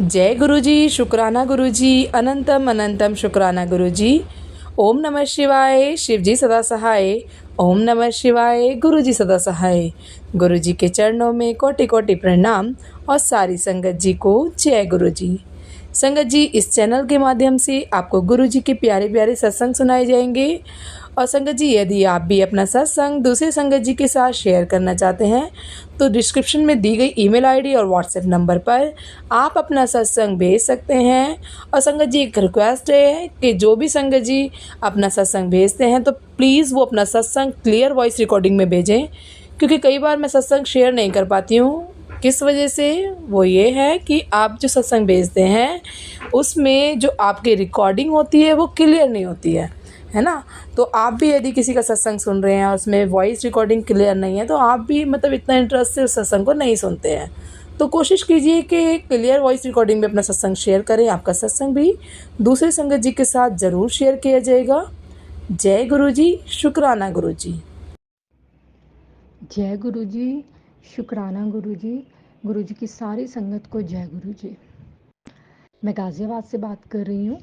जय गुरुजी, शुक्राना गुरुजी, अनंतम अनंतम शुक्राना गुरुजी। ओम नमः शिवाय, शिवजी सदा सहाय। ओम नमः शिवाय, गुरुजी सदा सहाय। गुरुजी के चरणों में कोटि कोटि प्रणाम और सारी संगत जी को जय गुरुजी। संगत जी, इस चैनल के माध्यम से आपको गुरुजी के प्यारे प्यारे सत्संग सुनाए जाएंगे। और संगत जी, यदि आप भी अपना सत्संग दूसरे संगत जी के साथ शेयर करना चाहते हैं तो डिस्क्रिप्शन में दी गई ईमेल आईडी और व्हाट्सएप नंबर पर आप अपना सत्संग भेज सकते हैं। और संगत जी, एक रिक्वेस्ट है कि जो भी संगत जी अपना सत्संग भेजते हैं तो प्लीज़ वो अपना सत्संग क्लियर वॉइस रिकॉर्डिंग में भेजें, क्योंकि कई बार मैं सत्संग शेयर नहीं कर पाती हूँ। किस वजह से? वो ये है कि आप जो सत्संग भेजते हैं उसमें जो आपकी रिकॉर्डिंग होती है वो क्लियर नहीं होती है ना। तो आप भी यदि किसी का सत्संग सुन रहे हैं और उसमें वॉइस रिकॉर्डिंग क्लियर नहीं है तो आप भी मतलब इतना इंटरेस्ट से उस सत्संग को नहीं सुनते हैं। तो कोशिश कीजिए कि क्लियर वॉइस रिकॉर्डिंग में अपना सत्संग शेयर करें। आपका सत्संग भी दूसरे संगत जी के साथ ज़रूर शेयर किया जाएगा। जय गुरुजी, शुक्राना गुरुजी। जय गुरुजी, शुक्राना गुरुजी। गुरुजी की सारी संगत को जय गुरुजी। मैं गाज़ियाबाद से बात कर रही हूँ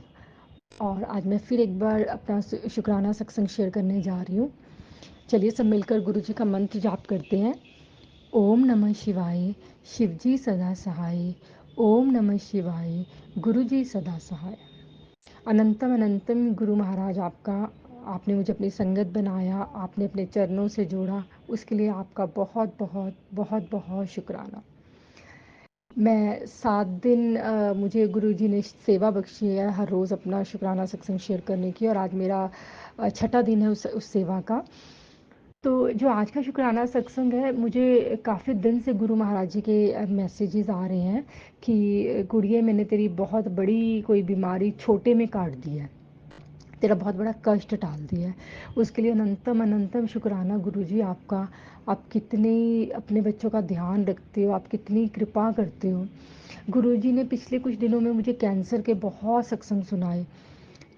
और आज मैं फिर एक बार अपना शुक्राना सत्संग शेयर करने जा रही हूँ। चलिए सब मिलकर गुरुजी का मंत्र जाप करते हैं। ओम नमः शिवाय, शिवजी सदा सहाय। ओम नमः शिवाय, गुरुजी सदा सहाय। अनंतम अनंतम गुरु महाराज, आपने मुझे अपनी संगत बनाया, आपने अपने चरणों से जोड़ा, उसके लिए आपका बहुत बहुत बहुत बहुत शुक्राना। मैं 7 दिन मुझे गुरुजी ने सेवा बख्शी है हर रोज़ अपना शुक्राना सत्संग शेयर करने की, और आज मेरा छठा दिन है उस सेवा का। तो जो आज का शुक्राना सत्संग है, मुझे काफ़ी दिन से गुरु महाराज जी के मैसेजेस आ रहे हैं कि गुड़िया, मैंने तेरी बहुत बड़ी कोई बीमारी छोटे में काट दी है, तेरा बहुत बड़ा कष्ट टाल दिया है। उसके लिए अनंतम अनंतम शुक्राना गुरुजी आपका। आप कितने अपने बच्चों का ध्यान रखते हो, आप कितनी कृपा करते हो। गुरुजी ने पिछले कुछ दिनों में मुझे कैंसर के बहुत सत्संग सुनाए।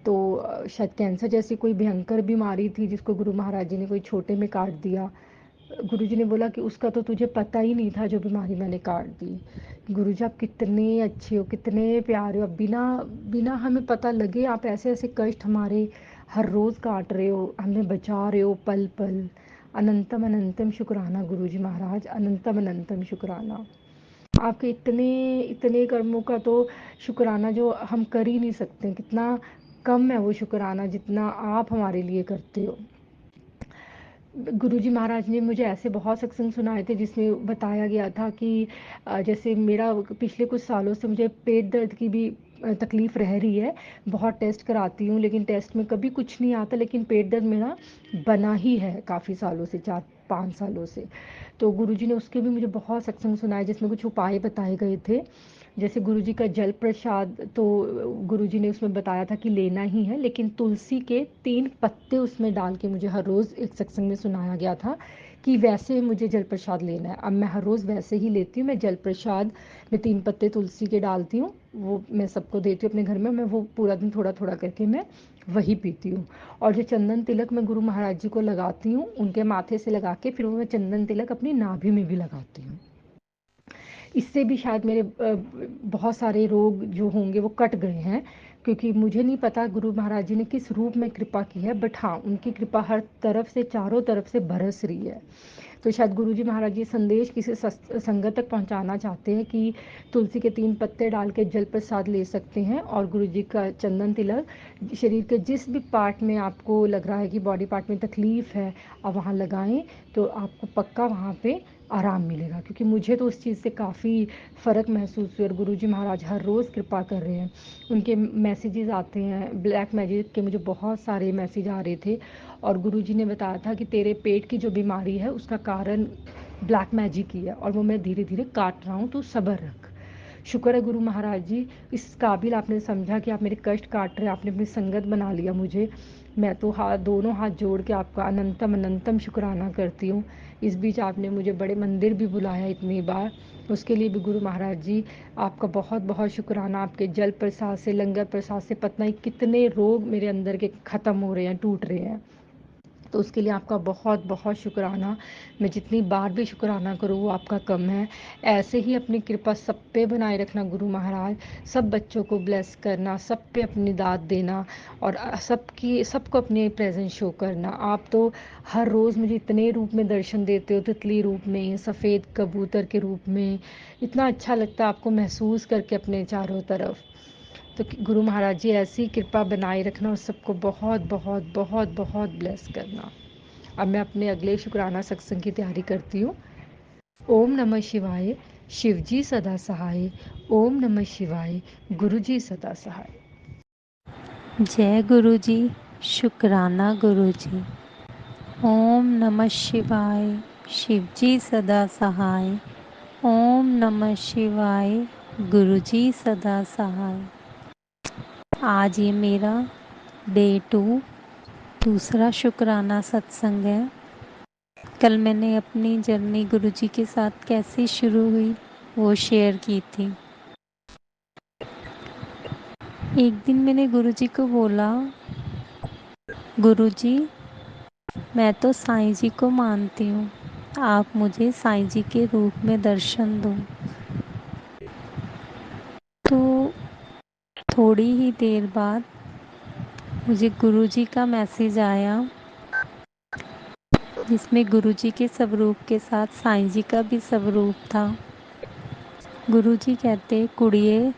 तो शायद कैंसर जैसी कोई भयंकर बीमारी थी जिसको गुरु महाराज जी ने कोई छोटे में काट दिया। गुरुजी ने बोला कि उसका तो तुझे पता ही नहीं था जो बीमारी मैंने काट दी। गुरुजी, आप कितने अच्छे हो, कितने प्यारे हो। अब बिना बिना हमें पता लगे आप ऐसे ऐसे कष्ट हमारे हर रोज़ काट रहे हो, हमें बचा रहे हो पल पल। अनंतम अनंतम शुक्राना गुरुजी महाराज, अनंतम अनंतम शुक्राना। आपके इतने इतने कर्मों का तो शुक्राना जो हम कर ही नहीं सकते। कितना कम है वो शुक्राना जितना आप हमारे लिए करते हो। गुरुजी महाराज ने मुझे ऐसे बहुत सत्संग सुनाए थे जिसमें बताया गया था कि जैसे मेरा पिछले कुछ सालों से मुझे पेट दर्द की भी तकलीफ़ रह रही है। बहुत टेस्ट कराती हूँ लेकिन टेस्ट में कभी कुछ नहीं आता, लेकिन पेट दर्द मेरा बना ही है काफ़ी सालों से, 4-5 सालों से। तो गुरुजी ने उसके भी मुझे बहुत सत्संग सुनाए जिसमें कुछ उपाय बताए गए थे। जैसे गुरुजी का जल प्रसाद, तो गुरुजी ने उसमें बताया था कि लेना ही है, लेकिन तुलसी के 3 पत्ते उसमें डाल के मुझे हर रोज़ एक सत्संग में सुनाया गया था कि वैसे मुझे जल प्रसाद लेना है। अब मैं हर रोज़ वैसे ही लेती हूँ। मैं जल प्रसाद में 3 पत्ते तुलसी के डालती हूँ, वो मैं सबको देती हूँ अपने घर में। मैं वो पूरा दिन थोड़ा थोड़ा करके मैं वही पीती हूँ। और जो चंदन तिलक मैं गुरु महाराज जी को लगाती हूँ, उनके माथे से लगा के फिर वो मैं चंदन तिलक अपनी नाभि में भी लगाती हूँ। इससे भी शायद मेरे बहुत सारे रोग जो होंगे वो कट गए हैं, क्योंकि मुझे नहीं पता गुरु महाराज जी ने किस रूप में कृपा की है, बट हाँ, उनकी कृपा हर तरफ से, चारों तरफ से बरस रही है। तो शायद गुरुजी महाराज जी संदेश किसी संगत तक पहुंचाना चाहते हैं कि तुलसी के 3 पत्ते डाल के जल प्रसाद ले सकते हैं, और गुरुजी का चंदन तिलक शरीर के जिस भी पार्ट में आपको लग रहा है कि बॉडी पार्ट में तकलीफ़ है, आप वहाँ लगाएं तो आपको पक्का वहाँ पे आराम मिलेगा। क्योंकि मुझे तो उस चीज़ से काफ़ी फ़र्क महसूस हुआ, और गुरुजी महाराज हर रोज़ कृपा कर रहे हैं। उनके मैसेजेस आते हैं, ब्लैक मैजिक के मुझे बहुत सारे मैसेज आ रहे थे, और गुरुजी ने बताया था कि तेरे पेट की जो बीमारी है उसका कारण ब्लैक मैजिक ही है, और वो मैं धीरे धीरे काट रहा हूँ, तो सब्र रख। शुक्र है गुरु महाराज जी, इस काबिल आपने समझा कि आप मेरे कष्ट काट रहे हैं, आपने अपनी संगत बना लिया मुझे। मैं तो दोनों हाथ जोड़ के आपका अनंतम अनंतम शुक्राना करती हूँ। इस बीच आपने मुझे बड़े मंदिर भी बुलाया इतनी बार, उसके लिए भी गुरु महाराज जी आपका बहुत बहुत शुक्राना। आपके जल प्रसाद से, लंगर प्रसाद से पता नहीं कितने रोग मेरे अंदर के ख़त्म हो रहे हैं, टूट रहे हैं। तो उसके लिए आपका बहुत बहुत शुक्राना। मैं जितनी बार भी शुक्राना करूँ वो आपका कम है। ऐसे ही अपनी कृपा सब पे बनाए रखना गुरु महाराज। सब बच्चों को ब्लेस करना, सब पे अपनी दाद देना, और सबको अपने प्रेजेंस शो करना। आप तो हर रोज़ मुझे इतने रूप में दर्शन देते हो, तितली रूप में, सफ़ेद कबूतर के रूप में। इतना अच्छा लगता है आपको महसूस करके अपने चारों तरफ। तो गुरु महाराज जी ऐसी कृपा बनाए रखना और सबको बहुत बहुत बहुत बहुत ब्लेस करना। अब मैं अपने अगले शुक्राना सत्संग की तैयारी करती हूँ। ओम नमः शिवाय, शिव जी सदा सहाय। ओम नमः शिवाय, गुरु जी सदा सहाय। जय गुरु जी। शुक्राना गुरु जी। ओम नमः शिवाय, शिव जी सदा सहाय। ओम नमः शिवाय, गुरु जी सदा सहाय। आज ये मेरा डे 2 दूसरा शुक्राना सत्संग है। कल मैंने अपनी जर्नी गुरु जी के साथ कैसे शुरू हुई वो शेयर की थी। एक दिन मैंने गुरु जी को बोला, गुरु जी मैं तो साईं जी को मानती हूँ, आप मुझे साईं जी के रूप में दर्शन दो। तो थोड़ी ही देर बाद मुझे गुरु जी का मैसेज आया, जिसमें गुरु जी के स्वरूप के साथ साईं जी का भी स्वरूप था। गुरु जी कहते, कुड़िए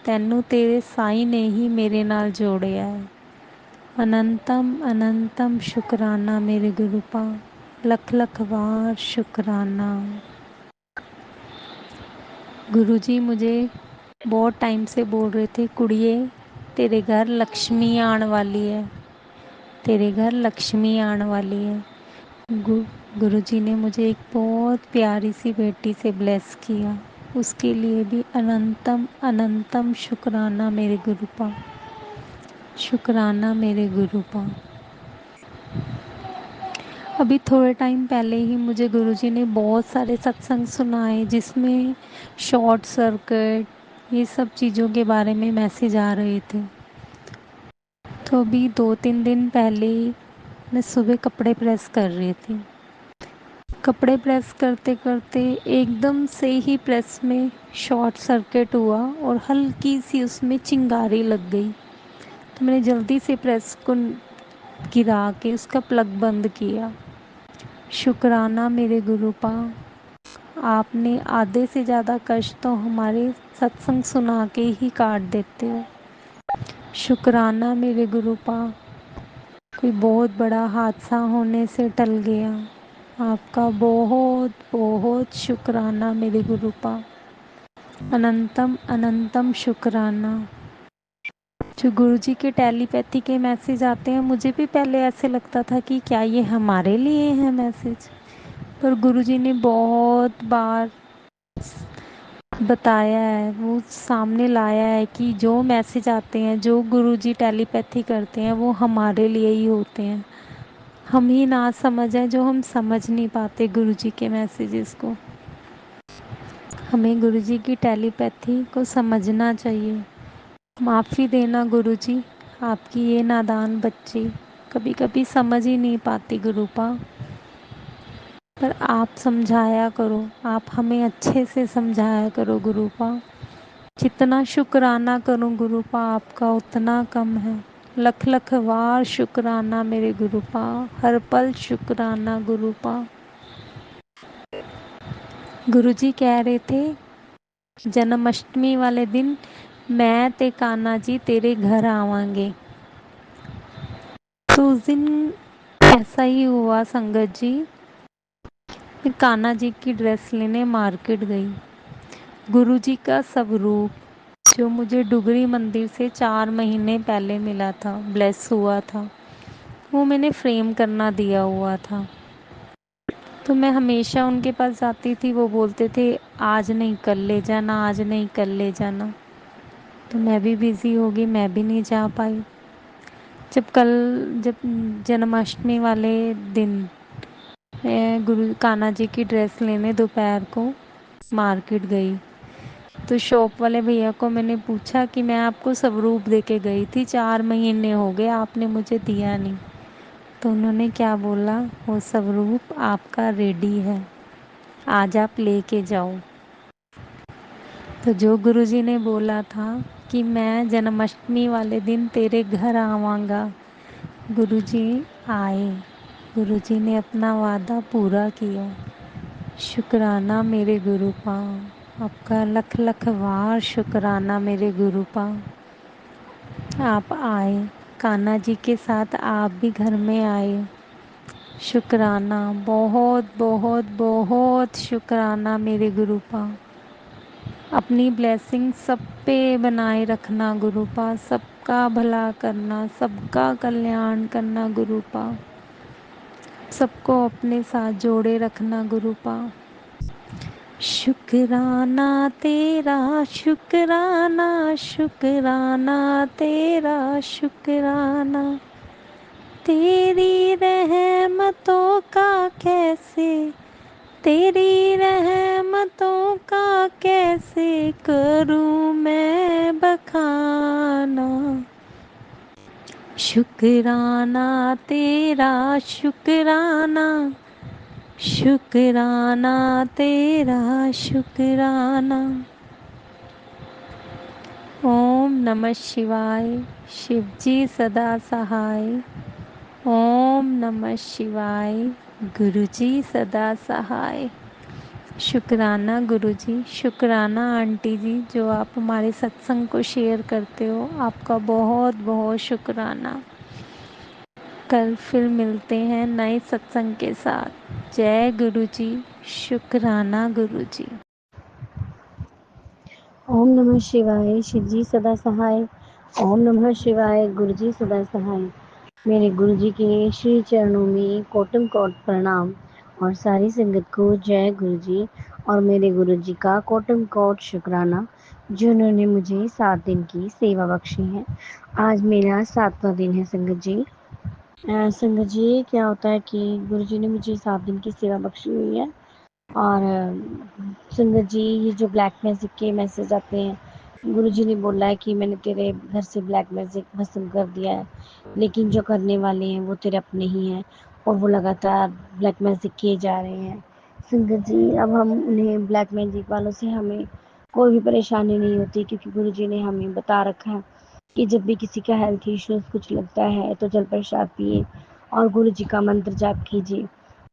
तैनू तेरे साईं ने ही मेरे नाल जोड़िया है। अनंतम अनंतम शुक्राना मेरे गुरुपा, लख लख वार शुक्राना। गुरुजी मुझे बहुत टाइम से बोल रहे थे, कुड़िए तेरे घर लक्ष्मी आने वाली है, तेरे घर लक्ष्मी आने वाली है। गु, गुरुजी ने मुझे एक बहुत प्यारी सी बेटी से ब्लेस किया, उसके लिए भी अनंतम अनंतम शुक्राना मेरे गुरुपा, शुक्राना मेरे गुरुपा। अभी थोड़े टाइम पहले ही मुझे गुरुजी ने बहुत सारे सत्संग सुनाए, जिसमें शॉर्ट सर्किट ये सब चीज़ों के बारे में मैसेज आ रहे थे। तो अभी 2-3 दिन पहले ही मैं सुबह कपड़े प्रेस कर रही थी। कपड़े प्रेस करते करते एकदम से ही प्रेस में शॉर्ट सर्किट हुआ और हल्की सी उसमें चिंगारी लग गई। तो मैंने जल्दी से प्रेस को गिरा के उसका प्लग बंद किया। शुक्राना मेरे गुरुपा, आपने आधे से ज़्यादा कष्ट तो हमारे सत्संग सुना के ही काट देते हो। शुक्राना मेरे गुरुपा, कोई बहुत बड़ा हादसा होने से टल गया। आपका बहुत बहुत शुक्राना मेरे गुरुपा, अनंतम अनंतम शुक्राना। जो गुरुजी के टेलीपैथी के मैसेज आते हैं, मुझे भी पहले ऐसे लगता था कि क्या ये हमारे लिए है मैसेज, पर गुरुजी ने बहुत बार बताया है, वो सामने लाया है कि जो मैसेज आते हैं, जो गुरुजी टेलीपैथी करते हैं, वो हमारे लिए ही होते हैं। हम ही ना समझ हैं जो हम समझ नहीं पाते गुरुजी के मैसेजेस को। हमें गुरुजी की टेलीपैथी को समझना चाहिए। माफ़ी देना गुरुजी, आपकी ये नादान बच्ची कभी कभी समझ ही नहीं पाती गुरुपा, पर आप समझाया करो, आप हमें अच्छे से समझाया करो गुरुपा। जितना शुक्राना करूं गुरुपा आपका उतना कम है। लख लख वार शुक्राना मेरे गुरुपा, हर पल शुक्राना गुरुपा। गुरुजी कह रहे थे, जन्माष्टमी वाले दिन मैं ते कान्हा जी तेरे घर आवांगे। तो उस दिन ऐसा ही हुआ संगत जी। फिर कान्हा जी की ड्रेस लेने मार्केट गई। गुरुजी का स्वरूप जो मुझे डुगरी मंदिर से 4 महीने पहले मिला था, ब्लेस हुआ था, वो मैंने फ्रेम करना दिया हुआ था। तो मैं हमेशा उनके पास जाती थी, वो बोलते थे आज नहीं कल ले जाना, आज नहीं कल ले जाना। तो मैं भी बिज़ी हो गई, मैं भी नहीं जा पाई। जब जन्माष्टमी वाले दिन मैं गुरु कान्हा जी की ड्रेस लेने दोपहर को मार्केट गई, तो शॉप वाले भैया को मैंने पूछा कि मैं आपको स्वरूप दे के गई थी, 4 महीने हो गए आपने मुझे दिया नहीं। तो उन्होंने क्या बोला, वो सब रूप आपका रेडी है, आज आप लेके जाओ। तो जो गुरुजी ने बोला था कि मैं जन्माष्टमी वाले दिन तेरे घर आवांगा, गुरुजी आए। गुरुजी ने अपना वादा पूरा किया। शुक्राना मेरे गुरुपा, आपका लख लख वार शुक्राना मेरे गुरुपा। आप आए, कान्हा जी के साथ आप भी घर में आए। शुक्राना, बहुत बहुत बहुत शुक्राना मेरे गुरुपा। अपनी ब्लेसिंग सब पे बनाए रखना गुरुपा, सबका भला करना, सबका कल्याण करना गुरुपा, सबको अपने साथ जोड़े रखना गुरुपा। शुक्राना तेरा शुक्राना, शुक्राना तेरा शुक्राना, तेरी रहमतों का कैसे, तेरी रहमतों का कैसे करूं मैं बखाना। शुक्राना तेरा शुक्राना, शुक्राना तेरा शुक्राना। ओम नमः शिवाय, शिवजी सदा सहाय। ओम नमः शिवाय, गुरुजी सदा सहाय। शुक्राना गुरुजी, शुक्राना आंटी जी, जो आप हमारे सत्संग को शेयर करते हो, आपका बहुत बहुत शुक्राना। कल फिर मिलते हैं नए सत्संग के साथ। जय गुरुजी, शुक्राना गुरुजी। ओम नमः शिवाय, शिवजी सदा सहाय। ओम नमः शिवाय, गुरुजी सदा सहाय। मेरे गुरुजी के श्री चरणों में कोटि कोटि प्रणाम और सारी संगत को जय गुरुजी। और मेरे गुरुजी का कोटि कोटि शुक्राना, जिन्होंने मुझे 7 दिन की सेवा बख्शी है। आज मेरा 7वां दिन है संगत जी। संगत जी, क्या होता है कि गुरुजी ने मुझे 7 दिन की सेवा बख्शी हुई है। और संगत जी, ये जो ब्लैक मैजिक के मैसेज आते हैं, गुरुजी ने बोला है कि मैंने तेरे घर से ब्लैक मैजिक खत्म कर दिया है, लेकिन जो करने वाले हैं वो तेरे अपने ही हैं और वो लगातार ब्लैक मैजिक किए जा रहे हैं। संगत जी, अब हम उन्हें ब्लैक मैजिक वालों से हमें कोई भी परेशानी नहीं होती, क्योंकि गुरुजी ने हमें बता रखा है कि जब भी किसी का हेल्थ इश्यूज कुछ लगता है तो जल प्रसाद पिए और गुरुजी का मंत्र जाप कीजिए।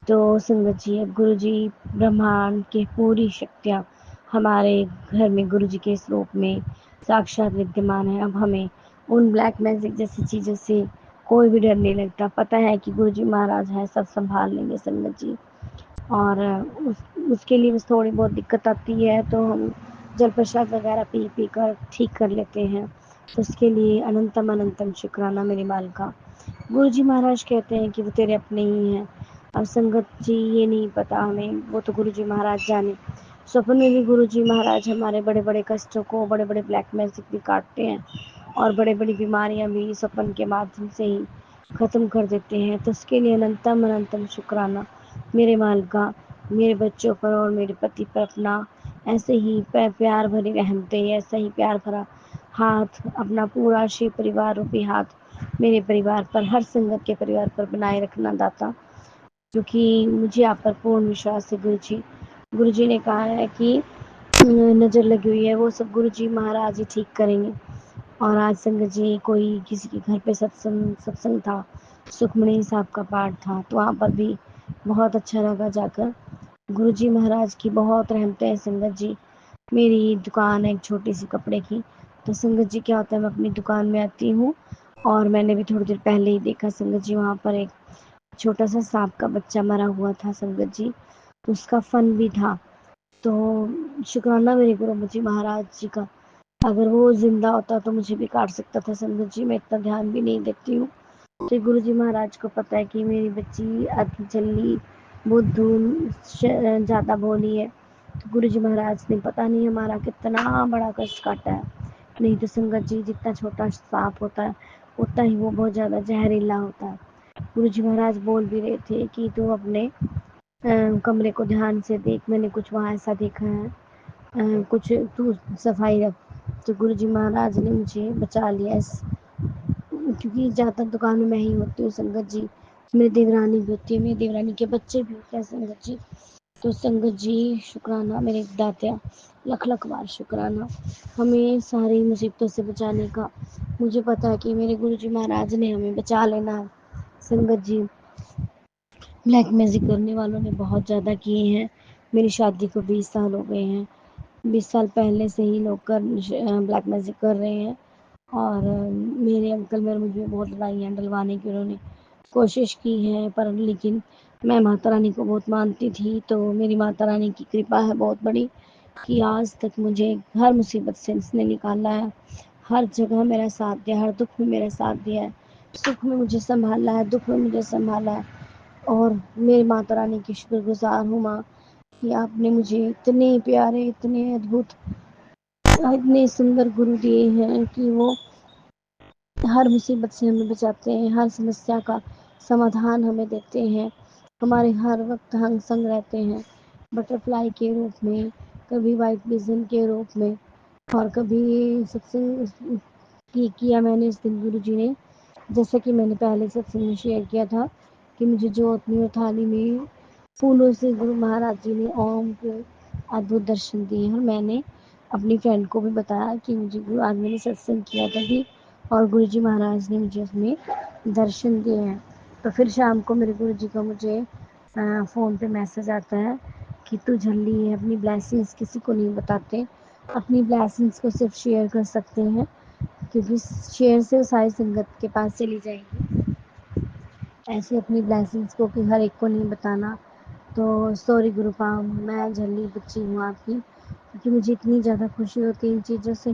तो संगत जी, अब गुरुजी ब्रह्मांड की पूरी शक्तियाँ हमारे घर में गुरुजी के स्वरूप में साक्षात विद्यमान है। अब हमें उन ब्लैक मैजिक जैसी चीज़ों से कोई भी डर नहीं लगता। पता है कि गुरुजी महाराज हैं, सब संभाल लेंगे संगत जी। और उसके लिए बस थोड़ी बहुत दिक्कत आती है तो हम जल प्रसाद वगैरह पी पी कर ठीक कर लेते हैं। तो उसके लिए अनंतम अनंतम शुक्राना मेरी मालिका। गुरुजी महाराज कहते हैं कि वो तेरे अपने ही हैं। अब संगत जी, ये नहीं पता हमें, वो तो गुरुजी महाराज जाने। स्वप्न में भी गुरुजी महाराज हमारे बड़े बड़े कष्टों को, बड़े बड़े ब्लैक मैजिक भी काटते हैं और बड़े बड़ी बीमारियां भी स्वप्न के माध्यम से ही ख़त्म कर देते हैं। तो उसके लिए अनंतम अनंतम शुक्राना मेरे मालिका। मेरे बच्चों पर और मेरे पति पर अपना ऐसे ही प्यार भरी रहमतें, ऐसा ही प्यार भरा हाथ, अपना पूरा शिव परिवार रूपी हाथ मेरे परिवार पर, हर संगत के परिवार पर बनाए रखना दाता, क्योंकि मुझे आप पर पूर्ण विश्वास है गुरुजी। गुरुजी ने कहा है कि नज़र लगी हुई है वो सब गुरुजी महाराज ही ठीक करेंगे। और आज संगत जी, कोई किसी के घर पे सत्संग था, सुखमनी साहब का पाठ था, तो वहाँ पर भी बहुत अच्छा लगा जाकर। गुरुजी महाराज की बहुत रहमतें हैं संगत जी। मेरी दुकान है एक छोटी सी कपड़े की। तो संगत जी, क्या होता है, मैं अपनी दुकान में आती हूँ और मैंने भी थोड़ी देर पहले ही देखा संगत जी, वहाँ पर एक छोटा सा सांप का बच्चा मरा हुआ था संगत जी। तो उसका फन भी था। तो शुक्राना मेरे गुरु जी महाराज जी का। अगर वो जिंदा होता तो मुझे भी काट सकता था संगत जी, मैं इतना ध्यान भी नहीं देती हूँ। तो गुरु जी महाराज को पता है कि मेरी बच्ची अधजल्ली बुद्धू ज़्यादा भोली है। तो गुरु जी महाराज ने पता नहीं हमारा कितना बड़ा कष्ट काटा है। नहीं तो संगत जी, जितना छोटा सांप होता है उतना ही वो बहुत ज़्यादा जहरीला होता है। गुरु जी महाराज बोल भी रहे थे कि तू अपने कमरे को ध्यान से देख, मैंने कुछ वहाँ ऐसा देखा है, कुछ तू सफाई रख। तो गुरु जी महाराज ने मुझे बचा लिया क्योंकि ज़्यादातर दुकान में मैं ही होती हूँ संगत जी। मेरी देवरानी भी होती है, मेरी देवरानी के बच्चे भी होते हैं संगत जी। तो संगत जी शुक्राना मेरे दात्या, लख लख बार शुक्राना हमें सारी मुसीबतों से बचाने का। मुझे पता है कि मेरे गुरु जी महाराज ने हमें बचा लेना है। संगत जी ब्लैक मैजिक करने वालों ने बहुत ज़्यादा किए हैं। मेरी शादी को 20 साल हो गए हैं। 20 साल पहले से ही लोग ब्लैक मैजिक कर रहे हैं। और मेरे अंकल मेरे मुझ में बहुत लड़ाइयाँ डलवाने की उन्होंने कोशिश की है, पर लेकिन मैं माता रानी को बहुत मानती थी। तो मेरी माता रानी की कृपा है बहुत बड़ी कि आज तक मुझे हर मुसीबत से इसने निकाला है। हर जगह मेरा साथ दिया, हर दुख में मेरा साथ दिया है। सुख में मुझे संभाला है, दुख में मुझे संभाला है। और मेरी माता रानी की शुक्रगुजार हूँ माँ कि आपने मुझे इतने प्यारे, इतने अद्भुत, इतने सुंदर गुरु दिए हैं कि वो हर मुसीबत से हमें बचाते हैं, हर समस्या का समाधान हमें देते हैं, हमारे हर वक्त हम संग रहते हैं, बटरफ्लाई के रूप में, कभी वाइट विजन के रूप में, और कभी सत्संग किया मैंने इस दिन गुरु जी ने, जैसे कि मैंने पहले सत्संग में शेयर किया था कि मुझे जो अपनी और थाली में फूलों से गुरु महाराज जी ने ओम के अद्भुत दर्शन दिए हैं। मैंने अपनी फ्रेंड को भी बताया कि मुझे आज मैंने सत्संग किया था भी, और गुरु जी महाराज ने मुझे उसमें दर्शन दिए हैं। तो फिर शाम को मेरे गुरु जी का मुझे फ़ोन पे मैसेज आता है कि तू झल्ली है, अपनी ब्लेसिंग्स किसी को नहीं बताते, अपनी ब्लेसिंग्स को सिर्फ शेयर कर सकते हैं, क्योंकि शेयर से सारी संगत के पास चली जाएंगी, ऐसे अपनी ब्लेसिंग्स को कि हर एक को नहीं बताना। तो सॉरी गुरुपाम, मैं झल्ली बच्ची हूँ आपकी, क्योंकि मुझे इतनी ज़्यादा खुशी होती है इन चीज़ों से,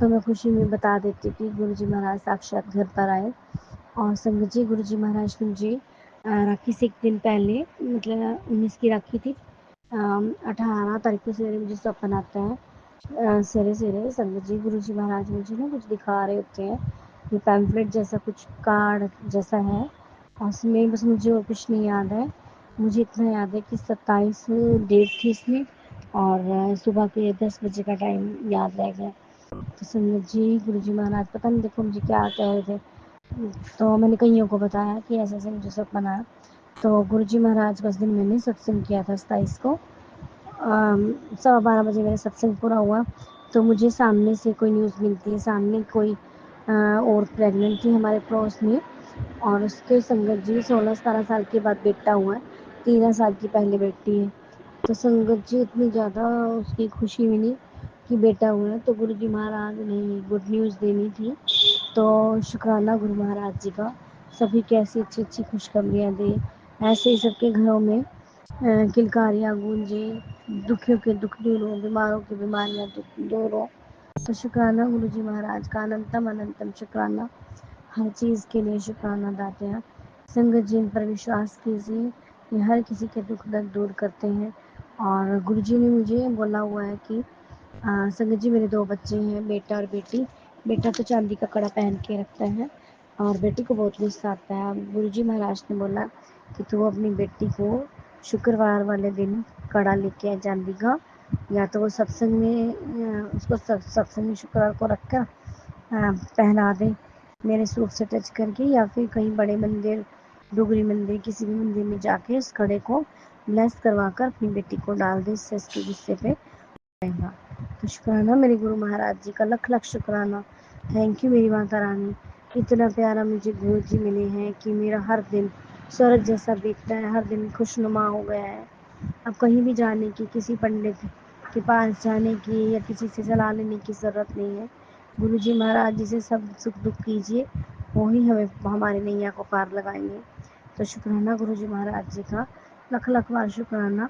तो मैं खुशी में बता देती कि गुरु जी महाराज साक्षात घर पर आए। और संगत जी गुरु जी महाराज ने मुझे राखी से एक दिन पहले, मतलब 19 की राखी थी, 18 तारीख को सवेरे मुझे सपन आता है, सवेरे सवेरे संगत जी गुरु जी महाराज मुझे ना कुछ दिखा रहे होते हैं, ये पैम्फलेट जैसा कुछ कार्ड जैसा है, और उसमें बस मुझे और कुछ नहीं याद है। मुझे इतना याद है कि 27 डेट थी इसमें, और सुबह के 10 बजे का टाइम याद रह गया। तो संगत जी गुरु जी महाराज पता नहीं देखो मुझे क्या कह रहे थे, तो मैंने कईयों को बताया कि ऐसे ऐसे मुझे सपना आया। तो गुरु जी महाराज का उस दिन मैंने सत्संग किया था 27 को, 12:15 बजे मेरा सत्संग पूरा हुआ। तो मुझे सामने से कोई न्यूज़ मिलती है, सामने कोई और प्रेग्नेंट थी हमारे पड़ोस में, और उसके संगत जी 16-17 साल के बाद बेटा हुआ है, 13 साल की पहले बेटी है। तो संगत जी इतनी ज़्यादा उसकी खुशी मिली कि बेटा हुआ है, तो गुरु जी महाराज ने गुड न्यूज़ देनी थी। तो शुक्राना गुरु महाराज जी का, सभी की ऐसी अच्छी अच्छी खुशखबरियाँ दे, ऐसे ही सबके घरों में किलकारियाँ गूंजे, दुखियों के दुख दूर हो, बीमारों की बीमारियाँ दूर हो। तो शुक्राना गुरु जी महाराज का, अनंतम अनंतम शुक्राना, हर चीज़ के लिए शुक्राना दाते हैं। संगत जी इन पर विश्वास कीजिए, ये हर किसी के दुख दर्द दूर करते हैं। और गुरु जी ने मुझे बोला हुआ है कि संगत जी मेरे 2 बच्चे हैं, बेटा और बेटी। बेटा तो चांदी का कड़ा पहन के रखता है, और बेटी को बहुत गुस्सा आता है। गुरु जी महाराज ने बोला कि तू अपनी बेटी को शुक्रवार वाले दिन कड़ा लेके आए चांदी का, या तो वो सत्संग में उसको सत्संग में शुक्रवार को रख कर पहना दे मेरे सूट से टच करके, या फिर कहीं बड़े मंदिर, डुगरी मंदिर, किसी भी मंदिर में जाके उस कड़े को ब्लेस करवा कर अपनी बेटी को डाल दे, इससे इसके गुस्से पे रहेगा। तो शुक्राना मेरे गुरु महाराज जी का, लख लख शुक्राना। थैंक यू मेरी माता रानी, इतना प्यारा मुझे गुरु जी मिले हैं कि मेरा हर दिन स्वर्ग जैसा बीतता है, हर दिन खुशनुमा हो गया है। अब कहीं भी जाने की, किसी पंडित के पास जाने की या किसी से सलाह लेने की ज़रूरत नहीं है। गुरु जी महाराज जी से सब सुख दुख कीजिए, वो ही हमें हमारी नैया को पार लगाएंगे। तो शुक्राना गुरु जी महाराज जी का, लख लख बार शुक्राना।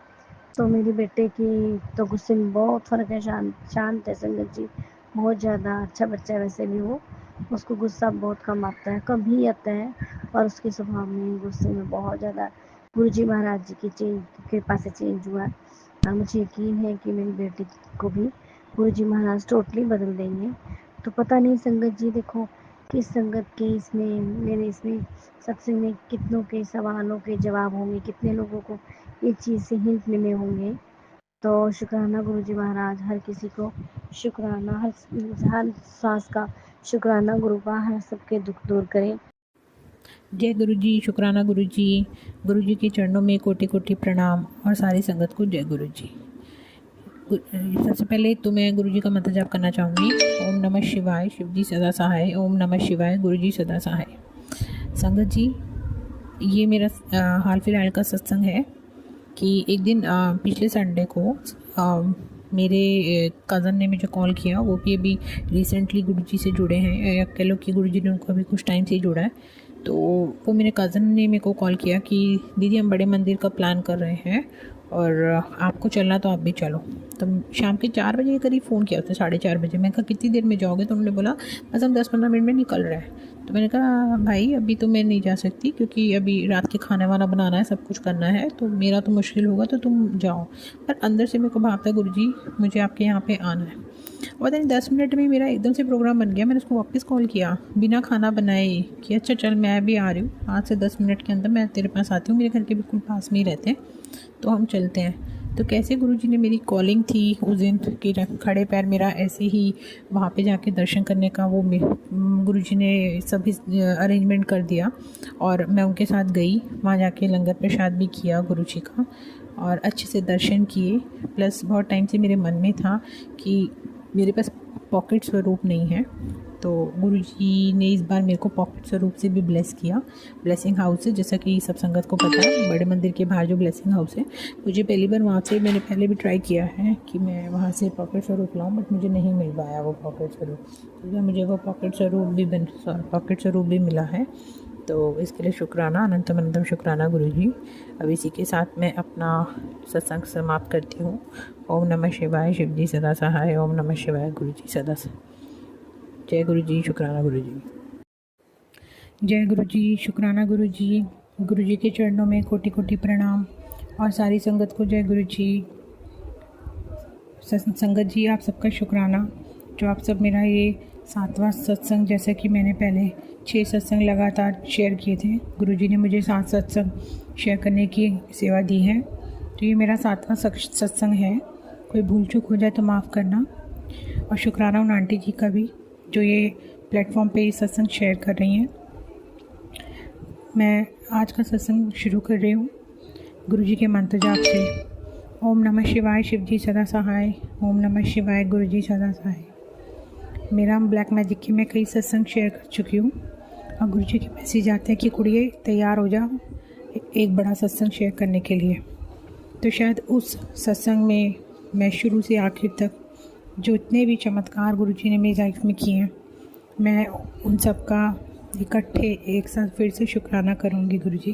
तो मेरे बेटे की तो गुस्से में बहुत फ़र्क है, शांत है संगत जी, बहुत ज़्यादा अच्छा बच्चा है वैसे भी वो, उसको गुस्सा बहुत कम आता है, कभी आता है, और उसके स्वभाव में गुस्से में बहुत ज़्यादा गुरु जी महाराज जी की कृपा से चेंज हुआ है। और मुझे यकीन है कि मेरी बेटी को भी गुरु जी महाराज टोटली बदल देंगे। तो पता नहीं संगत जी देखो किस संगत के इसमें, मेरे इसमें सत्संग में कितनों के सवालों के जवाब होंगे, कितने लोगों को इस चीज़ से हिंट मिले होंगे। तो शुक्राना गुरु जी महाराज, हर किसी को शुक्राना, हर सांस का शुक्राना गुरु का, हर सबके दुख दूर करें। जय गुरु जी, शुक्राना गुरु जी के चरणों में कोटि कोटि प्रणाम और सारी संगत को जय गुरु जी। सबसे पहले तो मैं गुरु जी का मंत्र जाप करना चाहूँगी। ओम नमः शिवाय, शिव जी सदा सहाय। ओम नमः शिवाय, गुरु जी सदा सहाय। संगत जी, ये मेरा हाल फिलहाल का सत्संग है कि एक दिन पिछले संडे को मेरे कज़न ने मुझे कॉल किया। वो भी अभी रिसेंटली गुरु जी से जुड़े हैं, या कह लो कि गुरु जी ने उनको अभी कुछ टाइम से ही जोड़ा है। तो वो मेरे कज़न ने मेरे को कॉल किया कि दीदी हम बड़े मंदिर का प्लान कर रहे हैं और आपको चलना तो आप भी चलो। तो शाम के 4 बजे के करीब फ़ोन किया उसने, 4:30 बजे। मैंने कहा कितनी देर में जाओगे? तो उन्होंने बोला बस हम 10-15 मिनट में निकल रहे हैं। तो मैंने कहा भाई अभी तो मैं नहीं जा सकती, क्योंकि अभी रात के खाना वाना बनाना है, सब कुछ करना है, तो मेरा तो मुश्किल होगा, तो तुम जाओ। पर अंदर से मेरे को भावता है गुरुजी मुझे आपके यहाँ पे आना है। और पता नहीं 10 मिनट में मेरा एकदम से प्रोग्राम बन गया। मैंने उसको वापस कॉल किया बिना खाना बनाए कि अच्छा चल मैं भी आ रही हूँ, 5 से 10 मिनट के अंदर मैं तेरे पास आती हूँ, मेरे घर के बिल्कुल पास में ही रहते हैं, तो हम चलते हैं। तो कैसे गुरुजी ने मेरी कॉलिंग थी उस दिन कि खड़े पैर मेरा ऐसे ही वहाँ पे जाके दर्शन करने का वो गुरुजी ने सभी अरेंजमेंट कर दिया और मैं उनके साथ गई। वहाँ जाके लंगर प्रसाद भी किया गुरुजी का और अच्छे से दर्शन किए। प्लस बहुत टाइम से मेरे मन में था कि मेरे पास पॉकेट स्वरूप नहीं है, तो गुरुजी ने इस बार मेरे को पॉकेट स्वरूप से भी ब्लेस किया। ब्लेसिंग हाउस है, जैसा कि सब संगत को पता है, बड़े मंदिर के बाहर जो ब्लेसिंग हाउस है, मुझे पहली बार वहाँ से, मैंने पहले भी ट्राई किया है कि मैं वहाँ से पॉकेट स्वरूप लाऊं, बट मुझे नहीं मिल पाया वो पॉकेट स्वरूप। तो मुझे वो पॉकेट स्वरूप भी मिला है, तो इसके लिए शुक्राना, अनंतम अनंतम शुक्राना गुरुजी। अब इसी के साथ मैं अपना सत्संग समाप्त करती हूँ। ओम नमः शिवाय, शिव जी सदा सहाय। ओम नमः शिवाय, गुरु जी सदा सहाय। जय गुरु जी, शुक्राना गुरु जी। जय गुरु जी, शुक्राना गुरु जी के चरणों में कोटि कोटि प्रणाम और सारी संगत को जय गुरु जी। संगत जी, आप सबका शुक्राना जो आप सब मेरा ये 7वां सत्संग, जैसा कि मैंने पहले 6 सत्संग लगातार शेयर किए थे, गुरुजी ने मुझे 7 सत्संग शेयर करने की सेवा दी है। तो ये मेरा 7वां सत्संग है। कोई भूल चूक हो जाए तो माफ़ करना। और शुक्राना उन आंटी जी का भी जो ये प्लेटफॉर्म पे ये सत्संग शेयर कर रही हैं। मैं आज का सत्संग शुरू कर रही हूँ गुरुजी के मंत्र जाप से। ओम नमः शिवाय, शिव जी सदा सहाय। ओम नमः शिवाय, गुरु जी सदा सहाय। मेरा ब्लैक मैजिक के मैं कई सत्संग शेयर कर चुकी हूँ और गुरुजी के मैसेज आते हैं कि कुड़िए तैयार हो जा एक बड़ा सत्संग शेयर करने के लिए। तो शायद उस सत्संग में मैं शुरू से आखिर तक जो इतने भी चमत्कार गुरुजी ने मेरी लाइफ में किए हैं, मैं उन सब का इकट्ठे एक साथ फिर से शुक्राना करूँगी गुरुजी।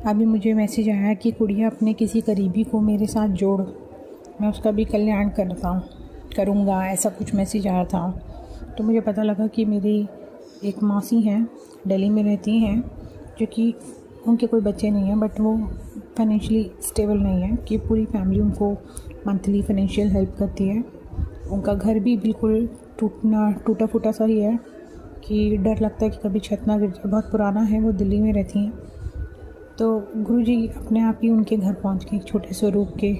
अभी मुझे मैसेज आया कि कुड़िया अपने किसी करीबी को मेरे साथ जोड़, मैं उसका भी कल्याण करूँगा, ऐसा कुछ मैसेज आया था। तो मुझे पता लगा कि मेरी एक मौसी हैं, दिल्ली में रहती हैं, जो कि उनके कोई बच्चे नहीं हैं, बट वो फाइनेंशियली स्टेबल नहीं है, कि पूरी फैमिली उनको मंथली फाइनेंशियल हेल्प करती है। उनका घर भी बिल्कुल टूटा फूटा सा ही है कि डर लगता है कि कभी छत ना गिर जाए। बहुत पुराना है, वो दिल्ली में रहती हैं। तो गुरुजी अपने आप ही उनके घर पहुंच के छोटे स्वरूप के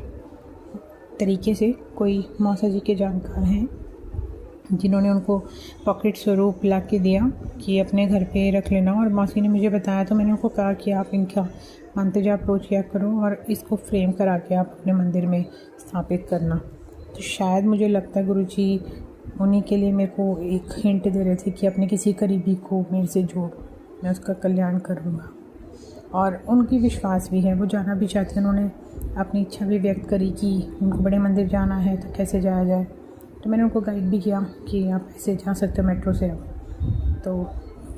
तरीके से, कोई मौसा जी के जानकार हैं जिन्होंने उनको पॉकेट स्वरूप ला के दिया कि अपने घर पे रख लेना। और मौसी ने मुझे बताया, तो मैंने उनको कहा कि आप इनका मंत्र जाप रोज किया करो और इसको फ्रेम करा के आप अपने मंदिर में स्थापित करना। तो शायद मुझे लगता है गुरुजी उन्हीं के लिए मेरे को एक हिंट दे रहे थे कि अपने किसी करीबी को मेरे से जोड़, मैं उसका कल्याण करूँगा। और उनकी विश्वास भी है, वो जाना भी चाहते हैं। उन्होंने अपनी इच्छा भी व्यक्त करी कि उनको बड़े मंदिर जाना है, तो कैसे जाया जाए। तो मैंने उनको गाइड भी किया कि आप ऐसे जा सकते हो मेट्रो से। तो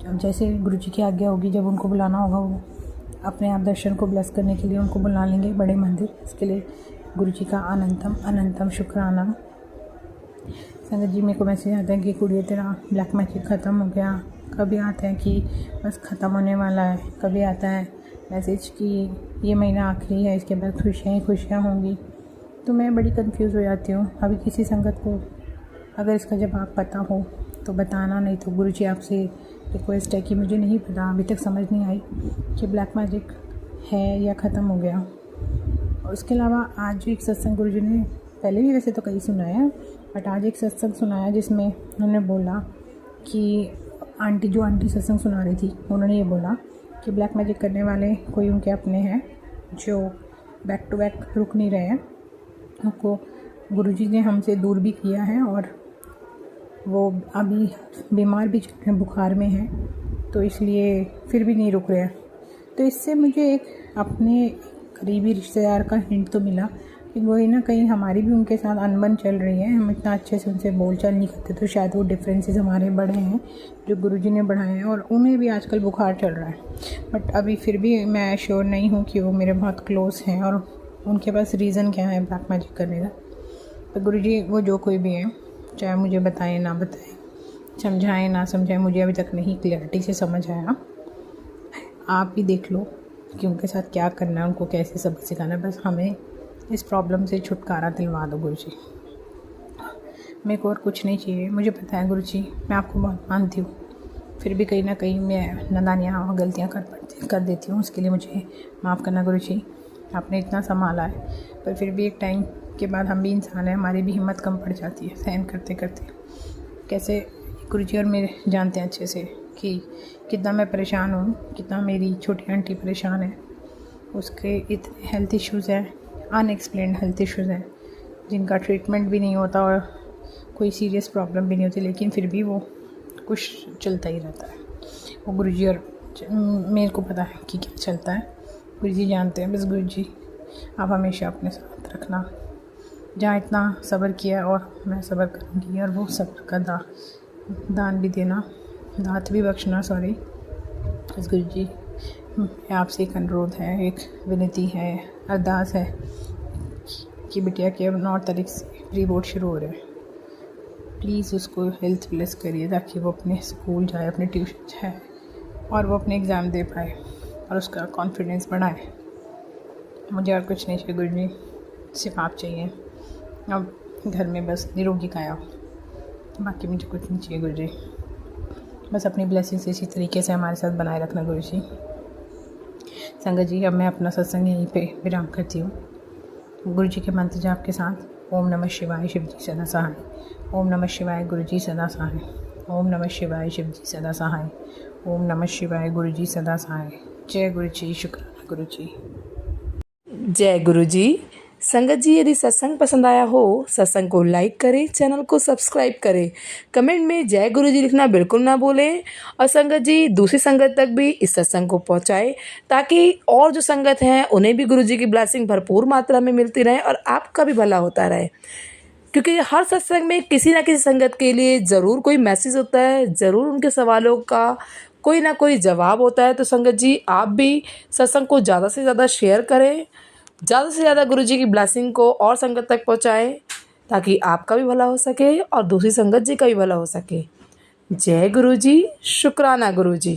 अब जैसे गुरुजी की आज्ञा होगी, जब उनको बुलाना होगा, वो अपने आप दर्शन को ब्लेस करने के लिए उनको बुला लेंगे बड़े मंदिर। इसके लिए गुरुजी का अनंतम अनंतम शुक्राना। संगत जी, मेरे को मैसेज आता है कि कुड़िए तेरा ब्लैक मैजिक ख़त्म हो गया। कभी आता है कि बस ख़त्म होने वाला है, कभी आता है मैसेज कि ये महीना आखिरी है, इसके बाद खुशियाँ ही खुशियाँ होंगी। तो मैं बड़ी कंफ्यूज हो जाती हूँ। अभी किसी संगत को अगर इसका जवाब पता हो तो बताना, नहीं तो गुरुजी आपसे रिक्वेस्ट है कि मुझे नहीं पता, अभी तक समझ नहीं आई कि ब्लैक मैजिक है या ख़त्म हो गया। और उसके अलावा आज जो एक सत्संग गुरुजी ने पहले भी वैसे तो कई सुनाया, बट आज एक सत्संग सुनाया जिसमें उन्होंने बोला कि आंटी सत्संग सुना रही थी, उन्होंने ये बोला कि ब्लैक मैजिक करने वाले कोई उनके अपने हैं जो बैक टू बैक रुक नहीं रहे हैं। उनको गुरुजी ने हमसे दूर भी किया है और वो अभी बीमार भी चल रहे हैं, बुखार में हैं, तो इसलिए फिर भी नहीं रुक रहे हैं। तो इससे मुझे एक अपने करीबी रिश्तेदार का हिंट तो मिला कि वही ना कहीं हमारी भी उनके साथ अनबन चल रही है। हम इतना अच्छे से उनसे बोलचाल नहीं करते, तो शायद वो डिफरेंसेस हमारे बढ़े हैं जो गुरुजी ने बढ़ाए हैं, और उन्हें भी आजकल बुखार चल रहा है। बट अभी फिर भी मैं श्योर नहीं हूँ कि वो मेरे बहुत क्लोज़ हैं और उनके पास रीज़न क्या है ब्लैक मैजिक करने का। तो गुरुजी वो जो कोई भी है, चाहे मुझे बताएं ना बताएं, समझाएं ना समझाएं, मुझे अभी तक नहीं क्लैरिटी से समझ आया। आप भी देख लो कि उनके साथ क्या करना है, उनको कैसे सबक सिखाना है। बस हमें इस प्रॉब्लम से छुटकारा दिलवा दो गुरुजी, मेरे को और कुछ नहीं चाहिए। मुझे पता है गुरुजी, मैं आपको बहुत मानती हूँ, फिर भी कहीं ना कहीं मैं नादानियाँ और गलतियाँ कर देती हूँ। उसके लिए मुझे माफ़ करना गुरुजी। आपने इतना संभाला है, पर फिर भी एक टाइम के बाद हम भी इंसान हैं, हमारी भी हिम्मत कम पड़ जाती है सहन करते करते। कैसे गुरुजी और मेरे जानते हैं अच्छे से कि कितना मैं परेशान हूँ, कितना मेरी छोटी आंटी परेशान है। उसके इतने हेल्थ इश्यूज़ हैं, अनएक्सप्लेन्ड हेल्थ इश्यूज़ हैं, जिनका ट्रीटमेंट भी नहीं होता और कोई सीरियस प्रॉब्लम भी नहीं होती, लेकिन फिर भी वो कुछ चलता ही रहता है। वो गुरुजी और मेरे को पता है कि क्या चलता है, गुरुजी जानते हैं। बस गुरुजी आप हमेशा अपने साथ रखना, जहाँ इतना सब्र किया और मैं सब्र करूँगी, और वो सब्र का दान भी देना, दात भी बख्शना, सॉरी। बस गुरुजी आपसे एक अनुरोध है, एक विनती है, अरदास है कि बिटिया के अब 9 तारीख से प्री बोर्ड शुरू हो रहे हैं। प्लीज़ उसको हेल्थ ब्लेस करिए ताकि वो अपने स्कूल जाए, अपने ट्यूशन जाए और वो अपने एग्ज़ाम दे पाए और उसका कॉन्फिडेंस बढ़ाए। मुझे और कुछ नहीं चाहिए गुरुजी, सिर्फ आप चाहिए। अब घर में बस निरोगी काया, बाकी मुझे कुछ नहीं चाहिए गुरुजी। बस अपनी ब्लेसिंग्स इसी तरीके से हमारे साथ बनाए रखना गुरुजी। संगत जी, अब मैं अपना सत्संग यहीं पे विराम करती हूँ। गुरुजी के मंत्र जाप के साथ ओम नमः शिवाय शिव जी सदा सहाय, ओम नमः शिवाय गुरुजी सदा सहाय, ओम नमः शिवाय शिव जी सदा सहाय, ओम नमः शिवाय गुरुजी सदा सहाय। जय गुरुजी, शुक्राना गुरुजी। जय गुरु जी। संगत जी, यदि सत्संग पसंद आया हो, सत्संग को लाइक करें, चैनल को सब्सक्राइब करें, कमेंट में जय गुरु जी लिखना बिल्कुल ना भूलें, और संगत जी दूसरी संगत तक भी इस सत्संग को पहुंचाएं ताकि और जो संगत हैं उन्हें भी गुरु जी की ब्लेसिंग भरपूर मात्रा में मिलती रहे और आपका भी भला होता रहे। क्योंकि हर सत्संग में किसी ना किसी संगत के लिए ज़रूर कोई मैसेज होता है, ज़रूर उनके सवालों का कोई ना कोई जवाब होता है। तो संगत जी, आप भी सत्संग को ज़्यादा से ज़्यादा शेयर करें, ज़्यादा से ज़्यादा गुरुजी की ब्लेसिंग को और संगत तक पहुँचाएं ताकि आपका भी भला हो सके और दूसरी संगत जी का भी भला हो सके। जय गुरु जी, शुक्राना गुरु जी।